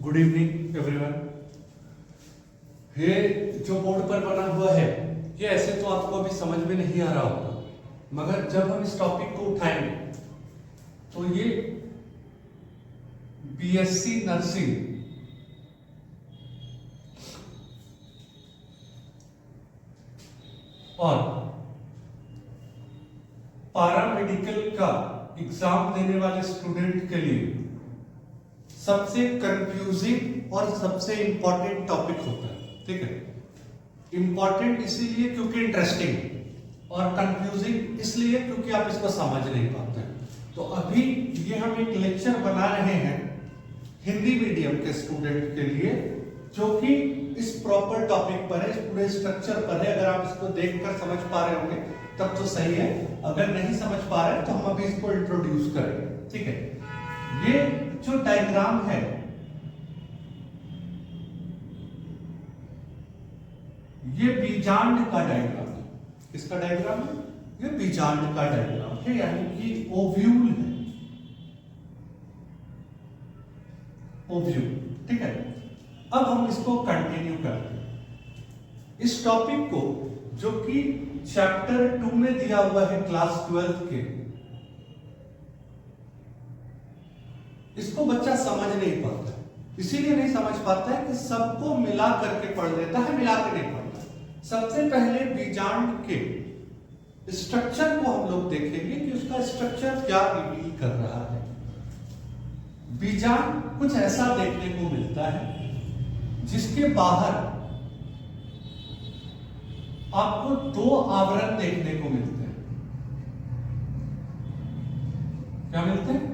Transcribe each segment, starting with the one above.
Good evening everyone. ये जो board पर बना हुआ है ये ऐसे तो आपको अभी समझ में नहीं आ रहा होगा, मगर जब हम इस टॉपिक को उठाएंगे तो ये बीएससी नर्सिंग और पारामेडिकल का एग्जाम देने वाले स्टूडेंट के लिए सबसे कंफ्यूजिंग और सबसे इंपॉर्टेंट टॉपिक होता है। ठीक है, इंपॉर्टेंट इसीलिए क्योंकि इंटरेस्टिंग और कंफ्यूजिंग इसलिए क्योंकि आप इसको समझ नहीं पाते हैं। तो अभी ये हम एक लेक्चर बना रहे हैं हिंदी मीडियम के स्टूडेंट के लिए, जो कि इस प्रॉपर टॉपिक पर है, इस पूरे स्ट्रक्चर पर है। अगर आप इसको देखकर समझ पा रहे होंगे तब तो सही है, अगर नहीं समझ पा रहे तो हम अभी इसको इंट्रोड्यूस करेंगे। ठीक है, ये जो डायग्राम है ये बीजांड का डायग्राम है। किसका डायग्राम है? ये बीजांड का डायग्राम है, यानी कि ओव्यूल है, ओव्यूल। ठीक है, अब हम इसको कंटिन्यू करते हैं। इस टॉपिक को जो कि चैप्टर 2 में दिया हुआ है क्लास 12 के, इसको बच्चा समझ नहीं पाता है। इसीलिए नहीं समझ पाता है कि सबको मिला करके पढ़ लेता है, मिला के नहीं पढ़ता। सबसे पहले बीजांड के स्ट्रक्चर को हम लोग देखेंगे कि उसका स्ट्रक्चर क्या रिवील कर रहा है। बीजांड कुछ ऐसा देखने को मिलता है जिसके बाहर आपको दो आवरण देखने को मिलते हैं। क्या मिलते हैं?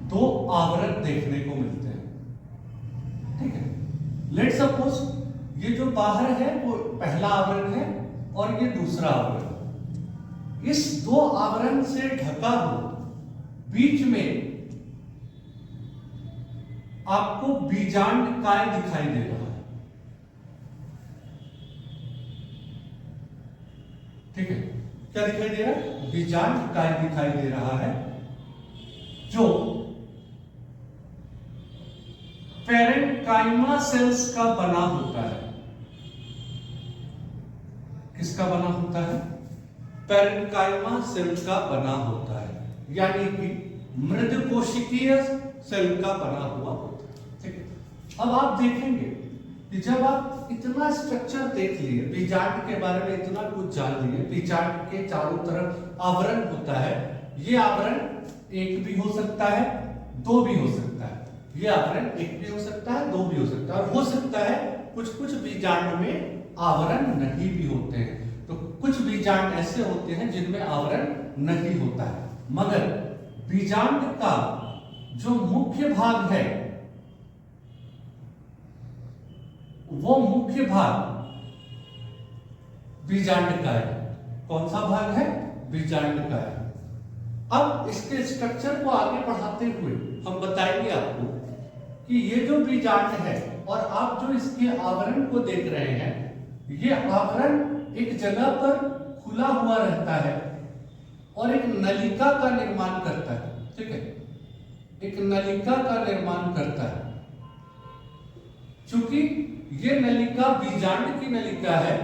दो आवरण देखने को मिलते हैं। ठीक है, लेट सपोज ये जो बाहर है वो पहला आवरण है और ये दूसरा आवरण। इस दो आवरण से ढका हुआ बीच में आपको बीजांड काय दिखाई दे रहा है। ठीक है, क्या दिखाई दे रहा है? बीजांड काय दिखाई दे रहा है, जो पेरेन्काइमा सेल्स का बना होता है। किसका बना होता है? पेरेन्काइमा सेल का बना होता है, यानी कि मृद कोशिकीय सेल का बना हुआ होता है। ठीक है, अब आप देखेंगे कि जब आप इतना स्ट्रक्चर देख लिए, बीजांड के बारे में इतना कुछ जान लिए, बीजांड के चारों तरफ आवरण होता है। ये आवरण एक भी हो सकता है, दो भी हो सकता है। ये आवरण एक भी हो सकता है, दो भी हो सकता है, और हो सकता है कुछ कुछ बीजांड में आवरण नहीं भी होते हैं। तो कुछ बीजांड ऐसे होते हैं जिनमें आवरण नहीं होता है, मगर बीजांड का जो मुख्य भाग है वो मुख्य भाग बीजांड का है। कौन सा भाग है? बीजांड का है। अब इसके स्ट्रक्चर को आगे बढ़ाते हुए हम बताएंगे आपको कि ये जो बीजांड है और आप जो इसके आवरण को देख रहे हैं, ये आवरण एक जगह पर खुला हुआ रहता है और एक नलिका का निर्माण करता है। ठीक है, एक नलिका का निर्माण करता है। चूंकि ये नलिका बीजांड की नलिका है,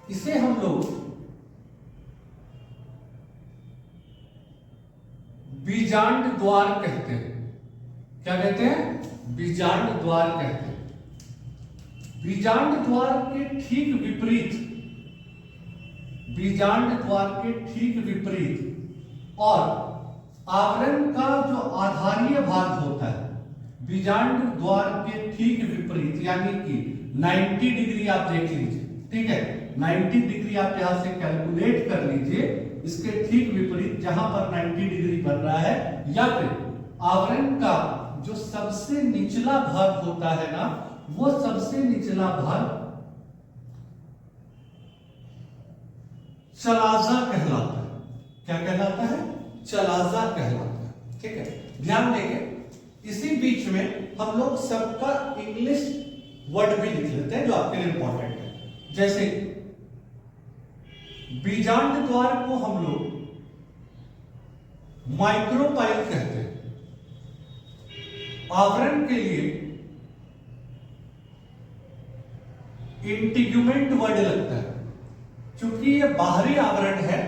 इसे हम लोग बीजांड द्वार कहते हैं। क्या कहते हैं? बीजांड द्वार कहते हैं। बीजांड द्वार के ठीक विपरीत, बीजांड द्वार के ठीक विपरीत और आवरण का जो आधारीय भाग होता है, बीजांड द्वार के ठीक विपरीत, यानी कि 90 डिग्री आप देख लीजिए। ठीक है, 90 डिग्री आप यहां से कैलकुलेट कर लीजिए। इसके ठीक विपरीत जहां पर 90 डिग्री बन रहा है, या फिर आवरण का जो सबसे निचला भाग होता है ना, वो सबसे निचला भाग चलाजा कहलाता है। क्या कहलाता है? चलाजा कहलाता है। ठीक है, ध्यान देंगे, इसी बीच में हम लोग सबका इंग्लिश वर्ड भी लिख लेते हैं जो आपके लिए इंपॉर्टेंट है। जैसे बीजांड द्वार को हम लोग माइक्रोपाइल कहते हैं। आवरण के लिए इंटीग्यूमेंट वर्ड लगता है। क्योंकि ये बाहरी आवरण है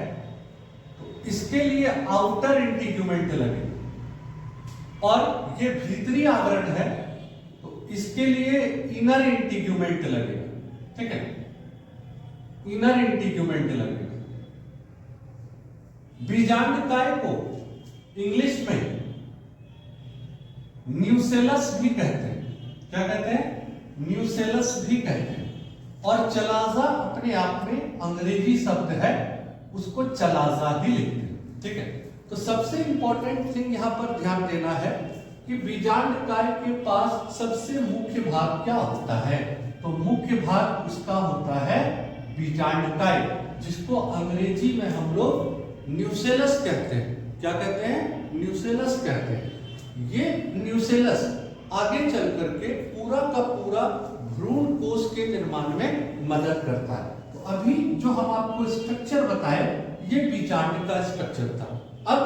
तो इसके लिए आउटर इंटीग्यूमेंट लगेगा, और ये भीतरी आवरण है तो इसके लिए इनर इंटीग्यूमेंट लगेगा। ठीक है, इनर इंटीग्यूमेंट लगेगा। बीजांडकाय को इंग्लिश में न्यूसेलस भी कहते हैं। क्या कहते हैं? न्यूसेलस भी कहते हैं। और चलाजा अपने आप में अंग्रेजी शब्द है, उसको चलाजा ही लिखते हैं। ठीक है, तो सबसे इंपॉर्टेंट थिंग यहां पर ध्यान देना है कि बीजांडकाय के पास सबसे मुख्य भाग क्या होता है। तो मुख्य भाग उसका होता है बीजांडकाय, जिसको अंग्रेजी में हम लोग न्यूसेलस कहते हैं। क्या कहते हैं? न्यूसेलस कहते हैं। ये न्यूसेलस आगे चल करके पूरा का पूरा भ्रूण कोश के निर्माण में मदद करता है। तो अभी जो हम आपको स्ट्रक्चर बताए ये बीजांड का स्ट्रक्चर था। अब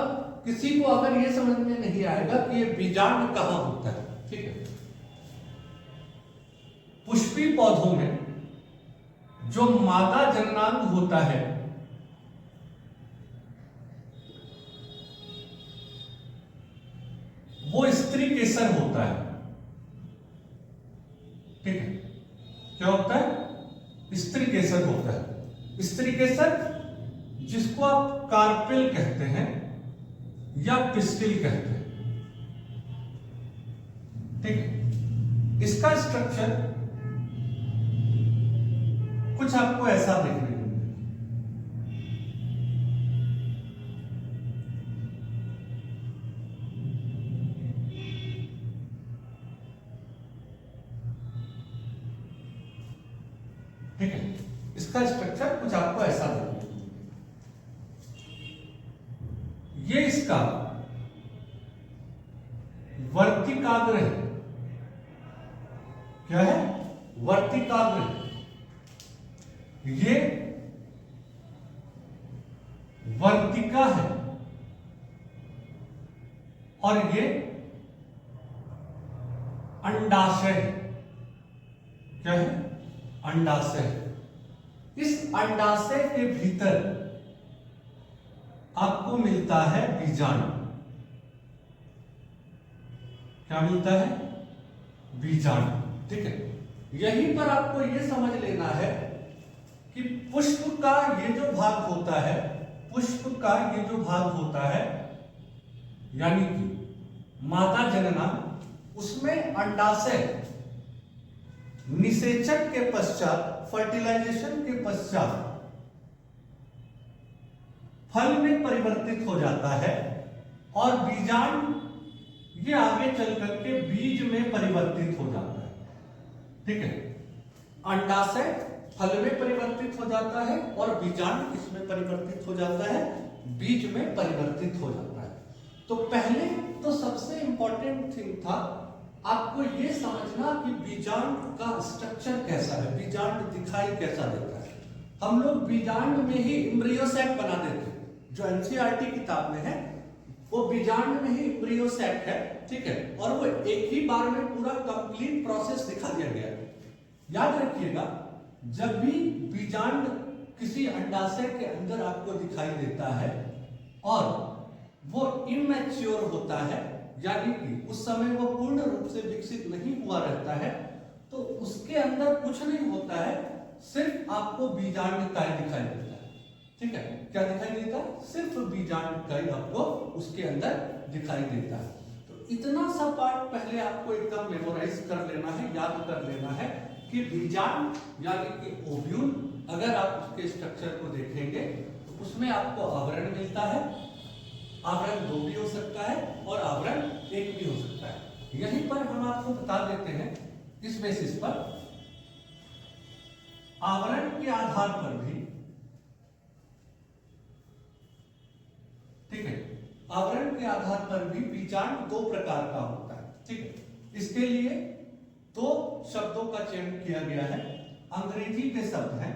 किसी को अगर ये समझ में नहीं आएगा कि ये बीजांड कहां होता है, ठीक है, पुष्पी पौधों में जो मादा जननांग होता है वो स्त्री केसर होता है। ठीक है, क्या होता है? स्त्री केसर होता है। स्त्री केसर जिसको आप कार्पेल कहते हैं या पिस्टिल कहते हैं। ठीक है, इसका स्ट्रक्चर कुछ आपको ऐसा देखने को मिलेगा। ठीक है, इसका स्ट्रक्चर कुछ आपको ऐसा देखने को मिलेगा। ये इसका वर्तिकाग्र है। क्या है? वर्तिकाग्र है। ये वर्तिका है और ये अंडाशय है। क्या है? अंडाशय। इस अंडाशय के भीतर आपको मिलता है बीजांड। क्या मिलता है? बीजांड। ठीक है, यहीं पर आपको यह समझ लेना है कि पुष्प का ये जो भाग होता है, पुष्प का ये जो भाग होता है यानी कि मादा जनना, उसमें अंडाशय निषेचन के पश्चात, फर्टिलाइजेशन के पश्चात फल में परिवर्तित हो जाता है और बीजांड ये आगे चल करके बीज में परिवर्तित हो जाता है। ठीक है, अंडाशय फल में परिवर्तित हो जाता है और बीजांड किसमें परिवर्तित हो जाता है? बीज में परिवर्तित हो जाता है। तो पहले तो सबसे इंपॉर्टेंट थिंग था आपको ये समझना कि बीजांड का स्ट्रक्चर कैसा है, बीजांड दिखाई कैसा देता है। हम लोग बीजांड में ही एम्ब्रियो सैक बना देते हैं, जो एनसीईआरटी किताब में है वो बीजांड में ही एम्ब्रियो सैक है। ठीक है, और वो एक ही बार में पूरा कंप्लीट प्रोसेस दिखा दिया गया है। याद रखिएगा, जब भी बीजांड किसी अंडाशय के अंदर आपको दिखाई देता है और वो इमैच्योर होता है, यानी कि उस समय वो पूर्ण रूप से विकसित नहीं हुआ रहता है, तो उसके अंदर कुछ नहीं होता है, सिर्फ आपको बीजांडकाय दिखाई देता है। ठीक है, क्या दिखाई देता है? सिर्फ बीजांडकाय आपको उसके अंदर दिखाई देता है। तो इतना सा पार्ट पहले आपको एकदम मेमोराइज कर लेना है, याद कर लेना है कि बीजांड यानी कि ओव्यूल, अगर आप उसके स्ट्रक्चर को देखेंगे तो उसमें आपको आवरण मिलता है। आवरण 2 भी हो सकता है और आवरण 1 भी हो सकता है। यहीं पर हम आपको बता देते हैं इस बेसिस पर, आवरण के आधार पर भी, ठीक है, आवरण के आधार पर भी बीजांड 2 प्रकार का होता है। ठीक है, इसके लिए 2 शब्दों का चयन किया गया है। अंग्रेजी के शब्द हैं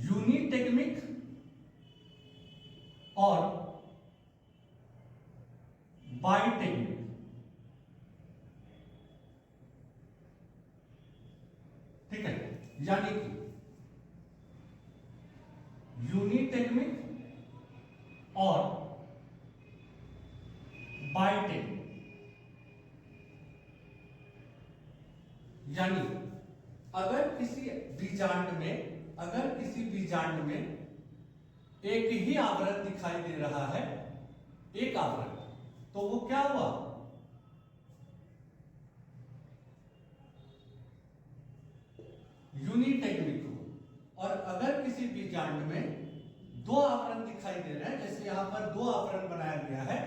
यूनिटेगमिक और बाइटेगमिक। ठीक है, यानी कि यूनिटेगमिक और बाइटेगमिक। यानी अगर किसी बीजांड में एक ही आवरण दिखाई दे रहा है, एक आवरण, तो वो क्या हुआ, यूनिटेगमिक हुआ। और अगर किसी बीजांड में दो आवरण दिखाई दे रहे हैं, जैसे यहां पर दो आवरण बनाया गया है,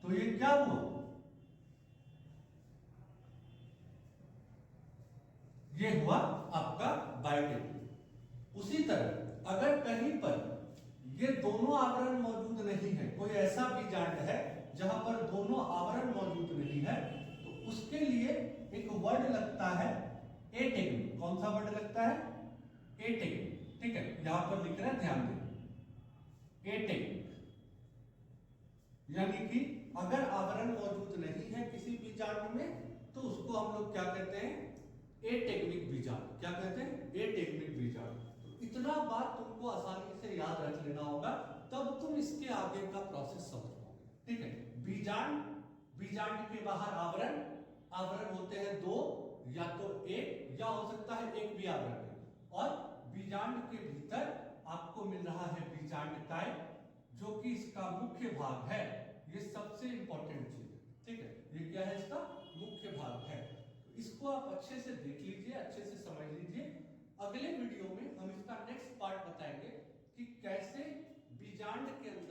तो ये क्या हुआ, ये हुआ आपका बाइटेगमिक। उसी तरह अगर कहीं पर ये दोनों आवरण मौजूद नहीं है, कोई ऐसा बीजांड है जहां पर दोनों आवरण मौजूद नहीं है, तो उसके लिए एक वर्ड लगता है एटेगमिक। कौन सा वर्ड लगता है, एटेगमिक। ठीक है, यहां पर लिख रहे हैं, ध्यान दें, एटेगमिक। यानी कि अगर आवरण मौजूद नहीं है किसी बीजांड में, तो उसको हम लोग क्या कहते हैं, एटेगमिक बीजांड। क्या कहते हैं, एटेगमिक बीजांड। तो इतना बात तुमको आसानी से याद रख लेना होगा, तब तुम इसके आगे का प्रोसेस समझ पाओगे। ठीक है, बीजांड के बाहर आवरण होते हैं दो, या तो एक, या हो सकता है एक भी आवरण है। और बीजांड के भीतर आपको मिल रहा है बीजांडकाय, जो कि इसका मुख्य भाग है। ये सबसे इंपॉर्टेंट चीज है। ठीक है, ये क्या है, इसका मुख्य भाग है। इसको आप अच्छे से देख लीजिए, अच्छे से समझ लीजिए। अगले वीडियो में हम इसका नेक्स्ट पार्ट बताएंगे कि कैसे बीजांड के अंदर